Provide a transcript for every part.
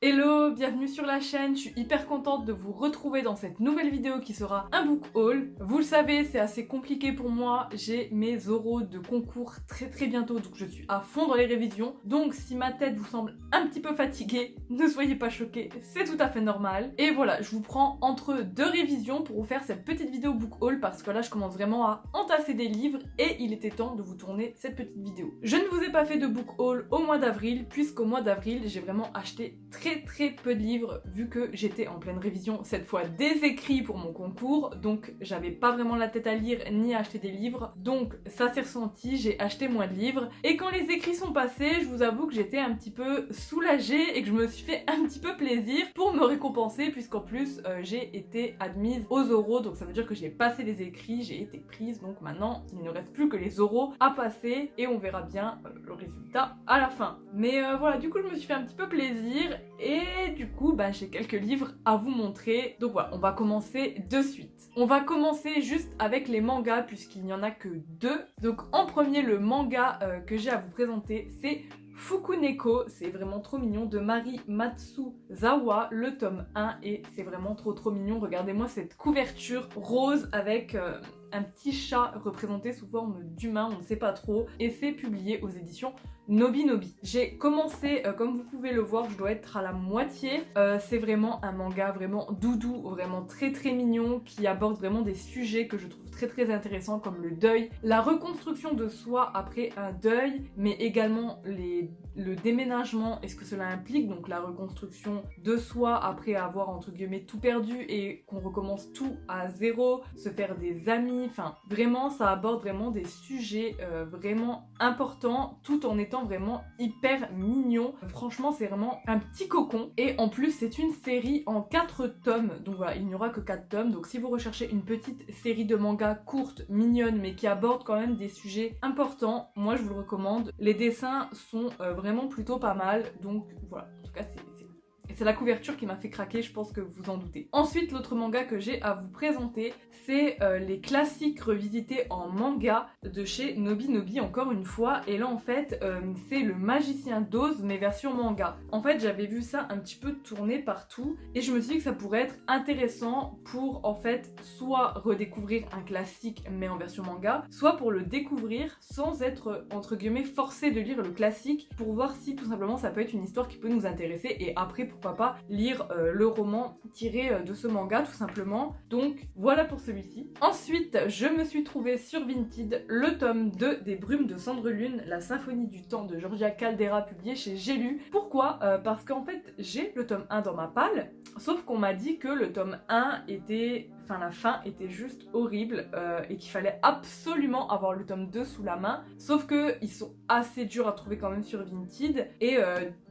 Hello, bienvenue sur la chaîne, je suis hyper contente de vous retrouver dans cette nouvelle vidéo qui sera un book haul. Vous le savez, c'est assez compliqué pour moi, j'ai mes oraux de concours très bientôt, donc je suis à fond dans les révisions. Donc si ma tête vous semble un petit peu fatiguée, ne soyez pas choqués, c'est tout à fait normal. Et voilà, je vous prends entre deux révisions pour vous faire cette petite vidéo book haul parce que là je commence vraiment à entasser des livres et il était temps de vous tourner cette petite vidéo. Je ne vous ai pas fait de book haul au mois d'avril puisqu'au mois d'avril j'ai vraiment acheté très peu de livres vu que j'étais en pleine révision cette fois des écrits pour mon concours, donc j'avais pas vraiment la tête à lire ni à acheter des livres, donc ça s'est ressenti, j'ai acheté moins de livres et quand les écrits sont passés, je vous avoue que j'étais un petit peu soulagée et que je me suis fait un petit peu plaisir pour me récompenser puisqu'en plus j'ai été admise aux oraux, donc ça veut dire que j'ai passé les écrits, j'ai été prise, donc maintenant il ne reste plus que les oraux à passer et on verra bien le résultat à la fin. Mais voilà, du coup je me suis fait un petit peu plaisir et du coup j'ai quelques livres à vous montrer, donc voilà, on va commencer de suite. On va commencer juste avec les mangas puisqu'il n'y en a que deux. Donc en premier, le manga que j'ai à vous présenter, c'est Fukuneko, c'est vraiment trop mignon, de Mari Matsuzawa, le tome 1, et c'est vraiment trop mignon. Regardez-moi cette couverture rose avec un petit chat représenté sous forme d'humain, on ne sait pas trop, et c'est publié aux éditions Nobinobi. J'ai commencé, comme vous pouvez le voir, je dois être à la moitié. C'est vraiment un manga vraiment doudou, vraiment très mignon, qui aborde vraiment des sujets que je trouve très intéressants comme le deuil, la reconstruction de soi après un deuil, mais également le déménagement et ce que cela implique, donc la reconstruction de soi après avoir entre guillemets tout perdu et qu'on recommence tout à zéro, se faire des amis, enfin vraiment ça aborde vraiment des sujets vraiment importants tout en étant vraiment hyper mignon. Franchement c'est vraiment un petit cocon et en plus c'est une série en 4 tomes, donc voilà, il n'y aura que 4 tomes, donc si vous recherchez une petite série de mangas courte, mignonne mais qui aborde quand même des sujets importants, moi je vous le recommande. Les dessins sont vraiment plutôt pas mal, donc voilà, en tout cas c'est la couverture qui m'a fait craquer, je pense que vous en doutez. Ensuite, l'autre manga que j'ai à vous présenter, c'est les classiques revisités en manga de chez Nobinobi encore une fois. Et là en fait, c'est le Magicien d'Oz mais version manga. En fait, j'avais vu ça un petit peu tourner partout et je me suis dit que ça pourrait être intéressant pour en fait soit redécouvrir un classique mais en version manga, soit pour le découvrir sans être entre guillemets forcé de lire le classique pour voir si tout simplement ça peut être une histoire qui peut nous intéresser et après pourquoi pas lire le roman tiré de ce manga tout simplement. Donc voilà pour celui-ci. Ensuite je me suis trouvée sur Vinted le tome 2 des Brumes de Cendrelune, la symphonie du temps de Georgia Caldera publié chez J'ai lu. Pourquoi parce qu'en fait j'ai le tome 1 dans ma palle, sauf qu'on m'a dit que le tome 1 était... Enfin, la fin était juste horrible et qu'il fallait absolument avoir le tome 2 sous la main. Sauf que ils sont assez durs à trouver quand même sur Vinted. Et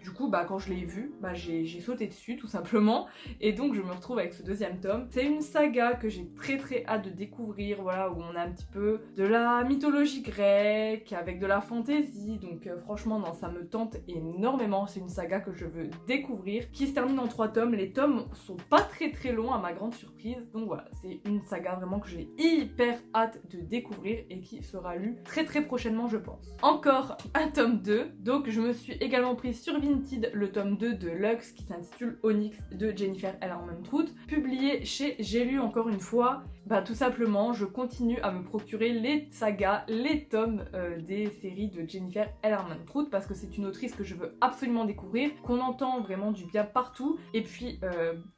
du coup, quand je l'ai vu, j'ai sauté dessus tout simplement. Et donc, je me retrouve avec ce deuxième tome. C'est une saga que j'ai très hâte de découvrir. Voilà, où on a un petit peu de la mythologie grecque avec de la fantaisie. Donc, franchement, non, ça me tente énormément. C'est une saga que je veux découvrir qui se termine en 3 tomes. Les tomes sont pas très longs à ma grande surprise. Donc, voilà. C'est une saga vraiment que j'ai hyper hâte de découvrir et qui sera lue très prochainement je pense. Encore un tome 2, donc je me suis également prise sur Vinted le tome 2 de Lux qui s'intitule Onyx de Jennifer L. Armentrout, publié chez J'ai lu encore une fois. Tout simplement je continue à me procurer les sagas, les tomes des séries de Jennifer L. Armentrout parce que c'est une autrice que je veux absolument découvrir, qu'on entend vraiment du bien partout, et puis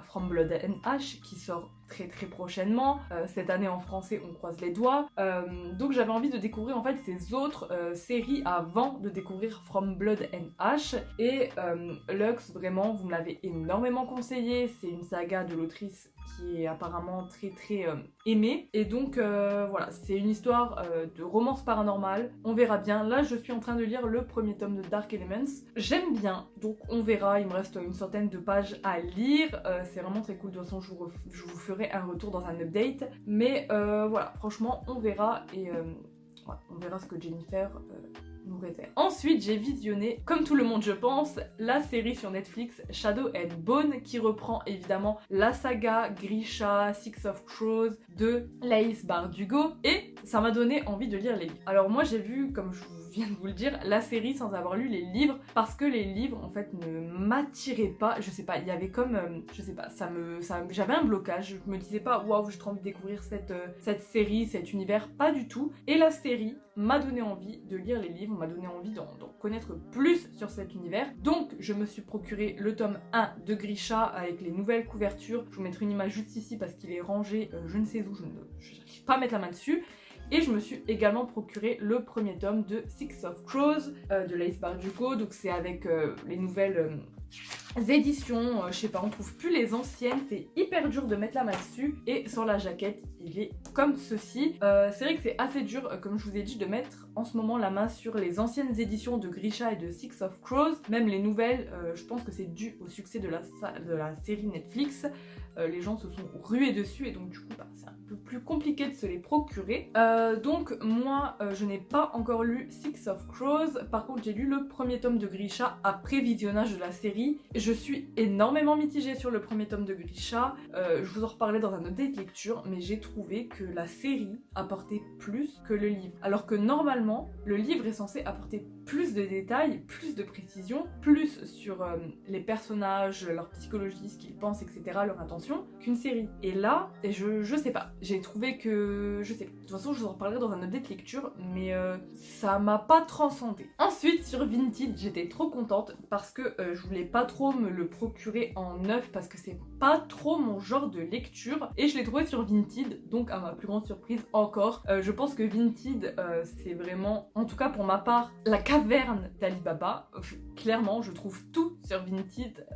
From Blood and Ash qui sort très prochainement, cette année en français on croise les doigts, donc j'avais envie de découvrir en fait ces autres séries avant de découvrir From Blood and Ash, et Lux vraiment vous me l'avez énormément conseillé, c'est une saga de l'autrice qui est apparemment très aimée, et donc voilà, c'est une histoire de romance paranormale, on verra bien. Là je suis en train de lire le premier tome de Dark Elements, j'aime bien, donc on verra, il me reste une centaine de pages à lire, c'est vraiment très cool, de toute façon je vous ferai un retour dans un update, mais voilà, franchement on verra, et on verra ce que Jennifer nous réserve. Ensuite j'ai visionné, comme tout le monde je pense, la série sur Netflix Shadow and Bone qui reprend évidemment la saga Grisha, Six of Crows de Laïs Bardugo, et ça m'a donné envie de lire les livres. Alors moi j'ai vu, comme je vous viens de vous le dire, la série sans avoir lu les livres, parce que les livres en fait ne m'attiraient pas. Je sais pas, il y avait comme, je sais pas, j'avais un blocage. Je me disais pas, waouh, j'ai trop envie de découvrir cette série, cet univers, pas du tout. Et la série m'a donné envie de lire les livres, m'a donné envie d'en connaître plus sur cet univers. Donc je me suis procuré le tome 1 de Grisha avec les nouvelles couvertures. Je vous mettrai une image juste ici parce qu'il est rangé je ne sais où, je n'arrive pas à mettre la main dessus. Et je me suis également procuré le premier tome de Six of Crows de Laïs Bardugo. Donc c'est avec les nouvelles éditions, je sais pas, on trouve plus les anciennes, c'est hyper dur de mettre la main dessus. Et sur la jaquette, il est comme ceci. C'est vrai que c'est assez dur, comme je vous ai dit, de mettre en ce moment la main sur les anciennes éditions de Grisha et de Six of Crows. Même les nouvelles, je pense que c'est dû au succès de la série Netflix. Les gens se sont rués dessus et donc du coup c'est un peu plus compliqué de se les procurer. Donc moi je n'ai pas encore lu Six of Crows, par contre j'ai lu le premier tome de Grisha après visionnage de la série. Je suis énormément mitigée sur le premier tome de Grisha, je vous en reparlerai dans un autre date lecture, mais j'ai trouvé que la série apportait plus que le livre. Alors que normalement le livre est censé apporter plus de détails, plus de précision, plus sur les personnages, leur psychologie, ce qu'ils pensent, etc., leur intention, qu'une série. Et là, je sais pas, j'ai trouvé que... je sais pas. De toute façon, je vous en reparlerai dans un update lecture, mais ça m'a pas transcendé. Ensuite, sur Vinted, j'étais trop contente parce que je voulais pas trop me le procurer en neuf parce que c'est pas trop mon genre de lecture. Et je l'ai trouvé sur Vinted, donc à ma plus grande surprise encore. Je pense que Vinted, c'est vraiment, en tout cas pour ma part, la caverne d'Ali Baba. Clairement, je trouve tout sur Vinted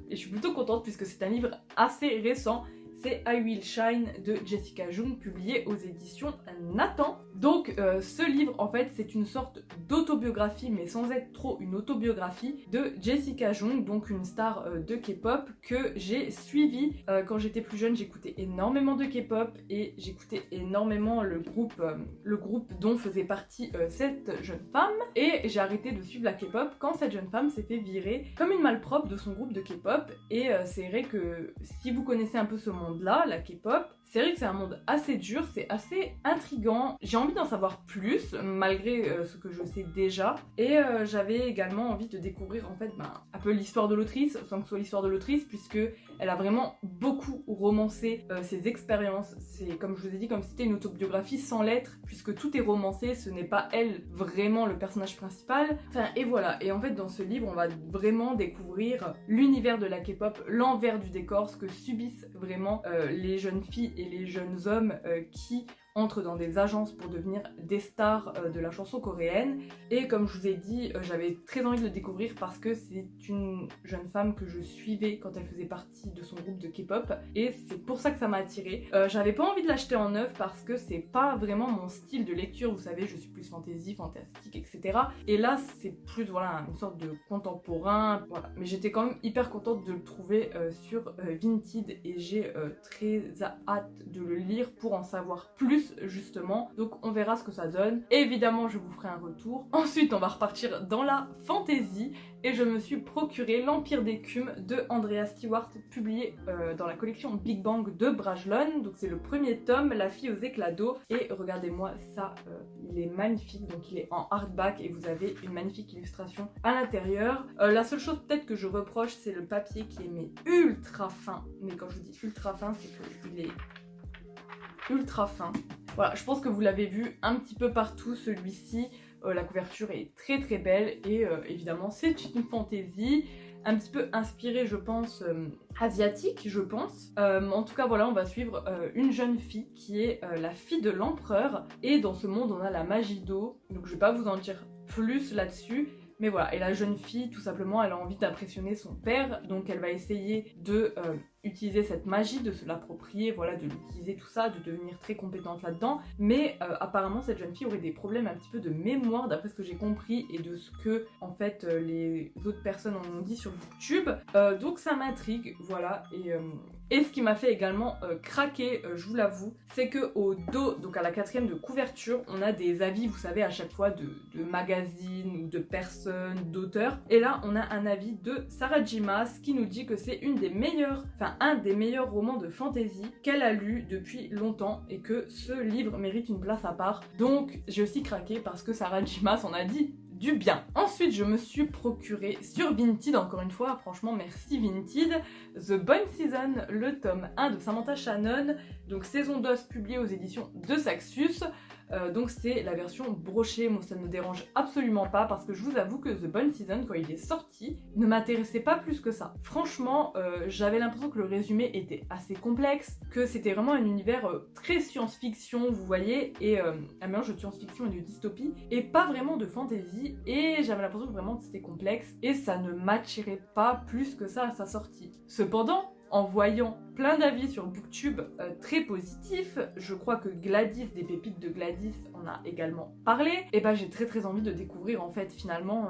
et je suis plutôt contente puisque c'est un livre assez récent. C'est I Will Shine de Jessica Jung, publié aux éditions Nathan. Donc ce livre en fait c'est une sorte d'autobiographie, mais sans être trop une autobiographie, de Jessica Jung, donc une star de K-pop que j'ai suivie quand j'étais plus jeune. J'écoutais énormément de K-pop et j'écoutais énormément le groupe dont faisait partie cette jeune femme, et j'ai arrêté de suivre la K-pop quand cette jeune femme s'est fait virer comme une malpropre de son groupe de K-pop. Et c'est vrai que si vous connaissez un peu ce monde-là, la K-pop, c'est vrai que c'est un monde assez dur, c'est assez intriguant. J'ai envie d'en savoir plus, malgré ce que je sais déjà. Et j'avais également envie de découvrir en fait un peu l'histoire de l'autrice, sans que ce soit l'histoire de l'autrice, puisque elle a vraiment beaucoup romancé ses expériences. C'est, comme je vous ai dit, comme si c'était une autobiographie sans lettres, puisque tout est romancé, ce n'est pas elle vraiment le personnage principal. Enfin, et voilà. Et en fait, dans ce livre, on va vraiment découvrir l'univers de la K-pop, l'envers du décor, ce que subissent vraiment les jeunes filles et les jeunes hommes qui entrent dans des agences pour devenir des stars de la chanson coréenne. Et comme je vous ai dit, j'avais très envie de le découvrir parce que c'est une jeune femme que je suivais quand elle faisait partie de son groupe de K-pop, et c'est pour ça que ça m'a attirée. J'avais pas envie de l'acheter en neuf parce que c'est pas vraiment mon style de lecture, vous savez, je suis plus fantasy, fantastique, etc. Et là c'est plus voilà une sorte de contemporain, voilà. Mais j'étais quand même hyper contente de le trouver sur Vinted, et j'ai très hâte de le lire pour en savoir plus justement. Donc on verra ce que ça donne. Évidemment je vous ferai un retour. Ensuite on va repartir dans la fantasy et je me suis procuré l'Empire d'écume de Andrea Stewart, publié dans la collection Big Bang de Brajlon. Donc c'est le premier tome, La fille aux éclats d'eau, et regardez-moi ça, il est magnifique. Donc il est en hardback et vous avez une magnifique illustration à l'intérieur. La seule chose peut-être que je reproche, c'est le papier qui est mais ultra fin. Mais quand je vous dis ultra fin, c'est qu'il est ultra fin. Voilà, je pense que vous l'avez vu un petit peu partout celui-ci. La couverture est très très belle et évidemment c'est une fantaisie un petit peu inspirée, je pense, asiatique, je pense. En tout cas voilà, on va suivre une jeune fille qui est la fille de l'empereur, et dans ce monde on a la magie d'eau, donc je vais pas vous en dire plus là-dessus. Mais voilà, et la jeune fille, tout simplement, elle a envie d'impressionner son père, donc elle va essayer de utiliser cette magie, de se l'approprier, voilà, de l'utiliser tout ça, de devenir très compétente là-dedans. Mais apparemment, cette jeune fille aurait des problèmes un petit peu de mémoire, d'après ce que j'ai compris, et de ce que, en fait, les autres personnes en ont dit sur Booktube. Donc ça m'intrigue, voilà, et ce qui m'a fait également craquer, je vous l'avoue, c'est que au dos, donc à la 4e de couverture, on a des avis, vous savez, à chaque fois de magazines ou de personnes, d'auteurs. Et là, on a un avis de Sarah J. Maas qui nous dit que c'est une des meilleures, enfin un des meilleurs romans de fantasy qu'elle a lu depuis longtemps et que ce livre mérite une place à part. Donc j'ai aussi craqué parce que Sarah J. Maas en a dit du bien. Ensuite, je me suis procuré sur Vinted, encore une fois, franchement merci Vinted, The Bonne Season, le tome 1 de Samantha Shannon, donc saison d'os publiée aux éditions de Saxus. Donc c'est la version brochée, moi ça ne me dérange absolument pas parce que je vous avoue que The Bonne Season, quand il est sorti, ne m'intéressait pas plus que ça. Franchement, j'avais l'impression que le résumé était assez complexe, que c'était vraiment un univers très science-fiction, vous voyez, et un mélange de science-fiction et de dystopie, et pas vraiment de fantasy, et j'avais l'impression que vraiment c'était complexe, et ça ne m'attirait pas plus que ça à sa sortie. Cependant, en voyant plein d'avis sur Booktube très positifs, je crois que Gladys, des pépites de Gladys, en a également parlé, et bah j'ai très envie de découvrir en fait finalement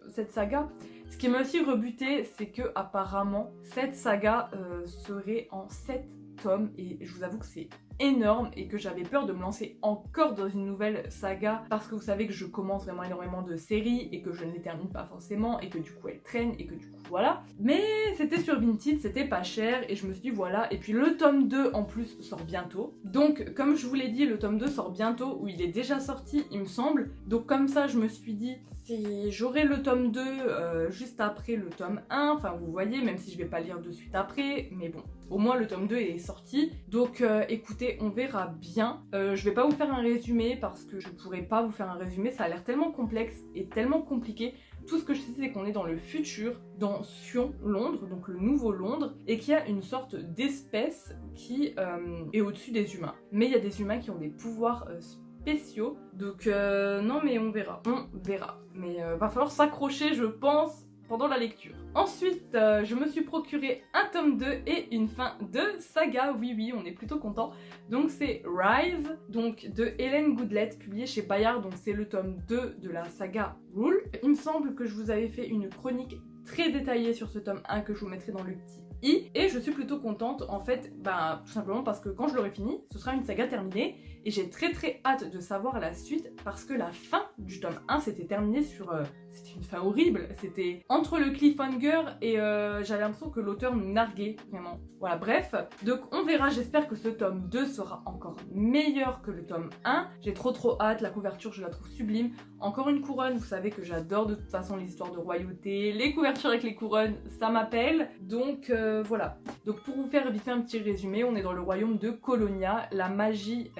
cette saga. Ce qui m'a aussi rebuté, c'est que apparemment cette saga serait en 7 tomes, et je vous avoue que c'est énorme et que j'avais peur de me lancer encore dans une nouvelle saga parce que vous savez que je commence vraiment énormément de séries et que je ne les termine pas forcément et que du coup elles traînent et que du coup voilà. Mais c'était sur Vinted, c'était pas cher et je me suis dit voilà. Et puis le tome 2 en plus sort bientôt. Donc comme je vous l'ai dit, le tome 2 sort bientôt ou il est déjà sorti il me semble. Donc comme ça je me suis dit si j'aurai le tome 2 juste après le tome 1, enfin vous voyez, même si je vais pas lire de suite après, mais bon. Au moins le tome 2 est sorti, donc écoutez, on verra bien. Je vais pas vous faire un résumé parce que je pourrais pas vous faire un résumé, ça a l'air tellement complexe et tellement compliqué. Tout ce que je sais c'est qu'on est dans le futur, dans Sion, Londres, donc le nouveau Londres, et qu'il y a une sorte d'espèce qui est au-dessus des humains. Mais il y a des humains qui ont des pouvoirs spéciaux, donc non mais on verra, Mais va falloir s'accrocher je pense pendant la lecture. Ensuite, je me suis procuré un tome 2 et une fin de saga, oui, on est plutôt content. Donc c'est Rise, donc de Hélène Goodlett, publié chez Bayard, donc c'est le tome 2 de la saga Rule. Il me semble que je vous avais fait une chronique très détaillée sur ce tome 1 que je vous mettrai dans le petit i, et je suis plutôt contente en fait, tout simplement parce que quand je l'aurai fini, ce sera une saga terminée, et j'ai très hâte de savoir la suite parce que la fin du tome 1 s'était terminée sur... c'était une fin horrible, c'était entre le cliffhanger et j'avais l'impression que l'auteur nous narguait, vraiment. Voilà, bref, donc on verra, j'espère que ce tome 2 sera encore meilleur que le tome 1. J'ai trop hâte, la couverture je la trouve sublime. Encore une couronne, vous savez que j'adore de toute façon les histoires de royauté, les couvertures avec les couronnes, ça m'appelle. Donc voilà, donc pour vous faire vite fait un petit résumé, on est dans le royaume de Colonia, la magie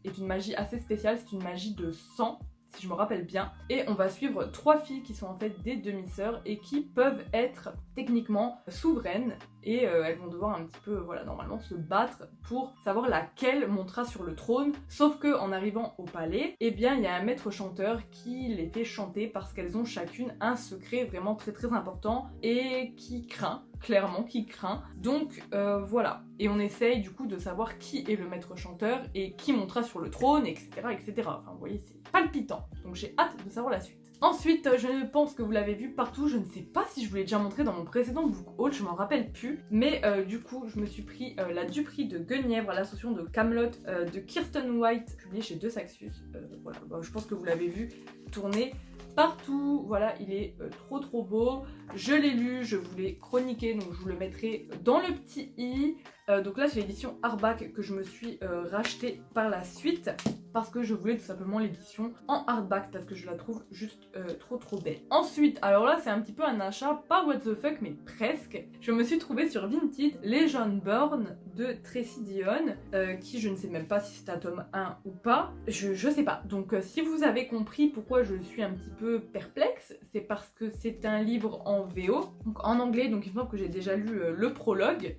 est une magie assez spéciale, c'est une magie de sang, si je me rappelle bien, et on va suivre 3 filles qui sont en fait des demi-sœurs et qui peuvent être techniquement souveraines, et elles vont devoir un petit peu, voilà, normalement se battre pour savoir laquelle montera sur le trône, sauf que en arrivant au palais, eh bien il y a un maître chanteur qui les fait chanter parce qu'elles ont chacune un secret vraiment très important et qui craint, clairement qui craint, donc voilà, et on essaye du coup de savoir qui est le maître chanteur et qui montera sur le trône, etc. Enfin vous voyez, c'est palpitant, donc j'ai hâte de savoir la suite. Ensuite, je pense que vous l'avez vu partout, je ne sais pas si je vous l'ai déjà montré dans mon précédent book haul, je m'en rappelle plus, mais du coup je me suis pris la Duperie de Guenièvre, l'association de Camelot de Kirsten White, publié chez De Saxus. Voilà, je pense que vous l'avez vu tourner partout, voilà, il est trop beau, je l'ai lu, je vous l'ai chroniqué, donc je vous le mettrai dans le petit i. Donc là c'est l'édition hardback que je me suis racheté par la suite parce que je voulais tout simplement l'édition en hardback parce que je la trouve juste trop belle. Ensuite, alors là c'est un petit peu un achat, pas what the fuck mais presque, je me suis trouvée sur Vinted Legion Born de Tracy Dion, qui je ne sais même pas si c'est un tome 1 ou pas, je sais pas. Donc si vous avez compris pourquoi je suis un petit peu perplexe, c'est parce que c'est un livre en VO, donc en anglais, donc il me semble que j'ai déjà lu le prologue.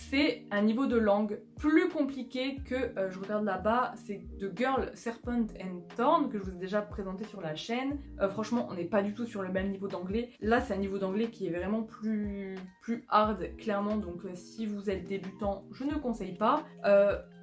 C'est un niveau de langue plus compliqué que, je regarde là-bas, c'est The Girl, Serpent and Thorn, que je vous ai déjà présenté sur la chaîne. Franchement, on n'est pas du tout sur le même niveau d'anglais. Là, c'est un niveau d'anglais qui est vraiment plus hard, clairement, donc si vous êtes débutant, je ne conseille pas.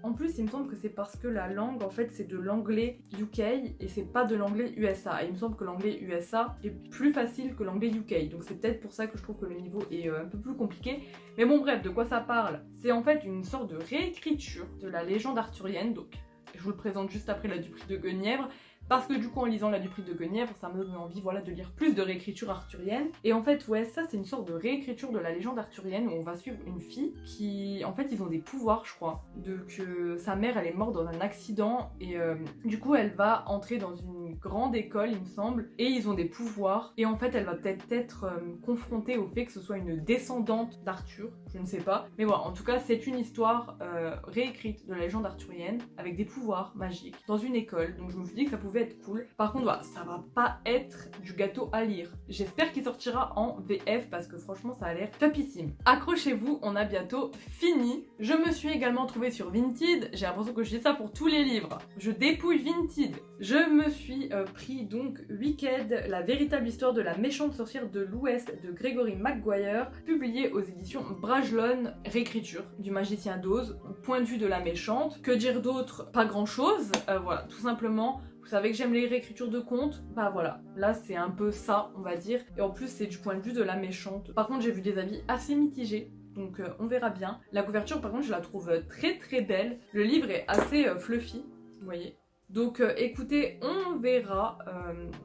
En plus, il me semble que c'est parce que la langue, en fait, c'est de l'anglais UK et c'est pas de l'anglais USA. Et il me semble que l'anglais USA est plus facile que l'anglais UK. Donc c'est peut-être pour ça que je trouve que le niveau est un peu plus compliqué. Mais bon, bref, de quoi ça parle? C'est en fait une sorte de réécriture de la légende arthurienne. Donc je vous le présente juste après la Duperie de Guenièvre. parce que du coup en lisant La Duperie de Guenièvre, ça me donne envie voilà, de lire plus de réécriture arthurienne. Et en fait ouais, ça c'est une sorte de réécriture de la légende arthurienne où on va suivre une fille qui, en fait ils ont des pouvoirs je crois, que sa mère elle est morte dans un accident et du coup elle va entrer dans une grande école il me semble, et ils ont des pouvoirs, et en fait elle va peut-être être confrontée au fait que ce soit une descendante d'Arthur, je ne sais pas, mais voilà, en tout cas c'est une histoire réécrite de la légende arthurienne avec des pouvoirs magiques dans une école, donc je me suis dit que ça pouvait être cool. Par contre voilà, ça va pas être du gâteau à lire, j'espère qu'il sortira en VF parce que franchement ça a l'air topissime. Accrochez-vous, on a bientôt fini. Je me suis également trouvée sur Vinted, j'ai l'impression que je dis ça pour tous les livres, je dépouille Vinted. Je me suis pris donc Wicked, la véritable histoire de la méchante sorcière de l'Ouest de Gregory Maguire, publié aux éditions Bragelonne, réécriture du magicien d'Oz, point de vue de la méchante. Que dire d'autre? Pas grand chose, voilà, tout simplement. Vous savez que j'aime les réécritures de contes, bah voilà, là c'est un peu ça on va dire, et en plus c'est du point de vue de la méchante. Par contre j'ai vu des avis assez mitigés, donc on verra bien. La couverture par contre je la trouve très très belle, le livre est assez fluffy, vous voyez. Donc écoutez, on verra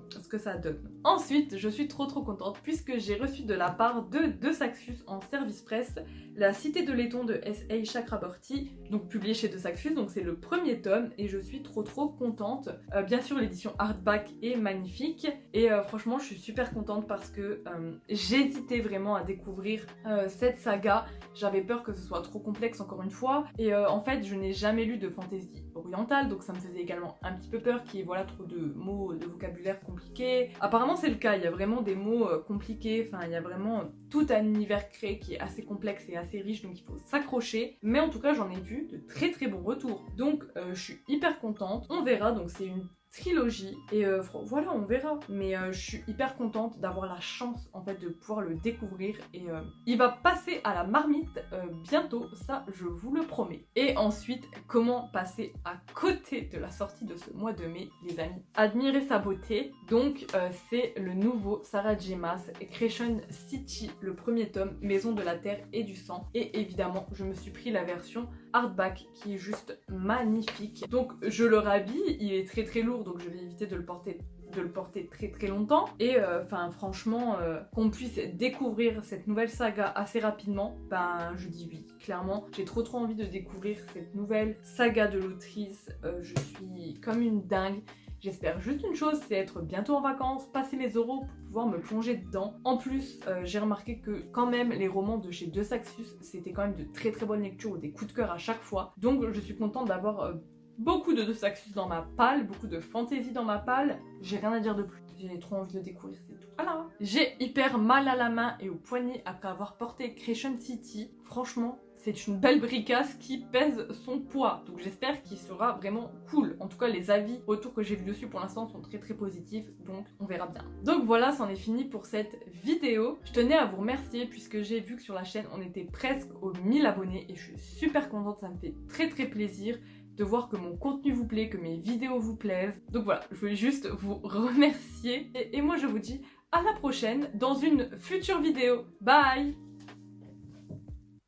ce que ça donne. Ensuite, je suis trop contente puisque j'ai reçu de la part de Saxus en service presse La Cité de laiton de S.A. Chakraborty, donc publié chez De Saxus, donc c'est le premier tome et je suis trop contente. Bien sûr l'édition hardback est magnifique et franchement je suis super contente parce que j'hésitais vraiment à découvrir cette saga. J'avais peur que ce soit trop complexe encore une fois et en fait je n'ai jamais lu de fantasy orientale, donc ça me faisait également un petit peu peur qu'il y ait voilà, trop de mots, de vocabulaire compliqué. Apparemment c'est le cas, il y a vraiment des mots compliqués, enfin il y a vraiment tout un univers créé qui est assez complexe et assez riche, donc il faut s'accrocher. Mais en tout cas j'en ai vu de très bons retours, donc je suis hyper contente. On verra, donc c'est une trilogie et voilà on verra, mais je suis hyper contente d'avoir la chance en fait de pouvoir le découvrir et il va passer à la marmite bientôt, ça je vous le promets. Et ensuite comment passer à côté de la sortie de ce mois de mai les amis? Admirez sa beauté, donc c'est le nouveau Sarah J. Maas Crescent City, le premier tome, Maison de la Terre et du Sang, et évidemment je me suis pris la version hardback qui est juste magnifique. Donc je le rhabille, il est très lourd donc je vais éviter de le porter très longtemps et enfin franchement qu'on puisse découvrir cette nouvelle saga assez rapidement, ben je dis oui, clairement j'ai trop envie de découvrir cette nouvelle saga de l'autrice. Je suis comme une dingue. J'espère juste une chose, c'est être bientôt en vacances, passer mes euros pour pouvoir me plonger dedans. En plus, j'ai remarqué que quand même les romans de chez De Saxus, c'était quand même de très bonnes lectures ou des coups de cœur à chaque fois. Donc je suis contente d'avoir beaucoup de Saxus dans ma palle, beaucoup de fantaisie dans ma palle. J'ai rien à dire de plus. J'ai trop envie de découvrir, c'est tout. Voilà. J'ai hyper mal à la main et au poignet après avoir porté Crescent City. Franchement, c'est une belle bricasse qui pèse son poids. Donc j'espère qu'il sera vraiment cool. En tout cas, les avis, retours que j'ai vus dessus pour l'instant sont très positifs. Donc on verra bien. Donc voilà, c'en est fini pour cette vidéo. Je tenais à vous remercier puisque j'ai vu que sur la chaîne, on était presque aux 1000 abonnés. Et je suis super contente, ça me fait très plaisir de voir que mon contenu vous plaît, que mes vidéos vous plaisent. Donc voilà, je voulais juste vous remercier. Et moi je vous dis à la prochaine dans une future vidéo. Bye!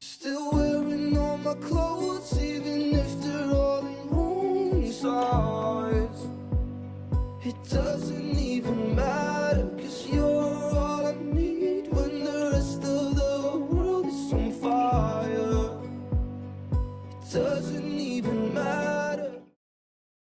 Still wearing all my clothes, even if they're all in wrong size. It doesn't even matter.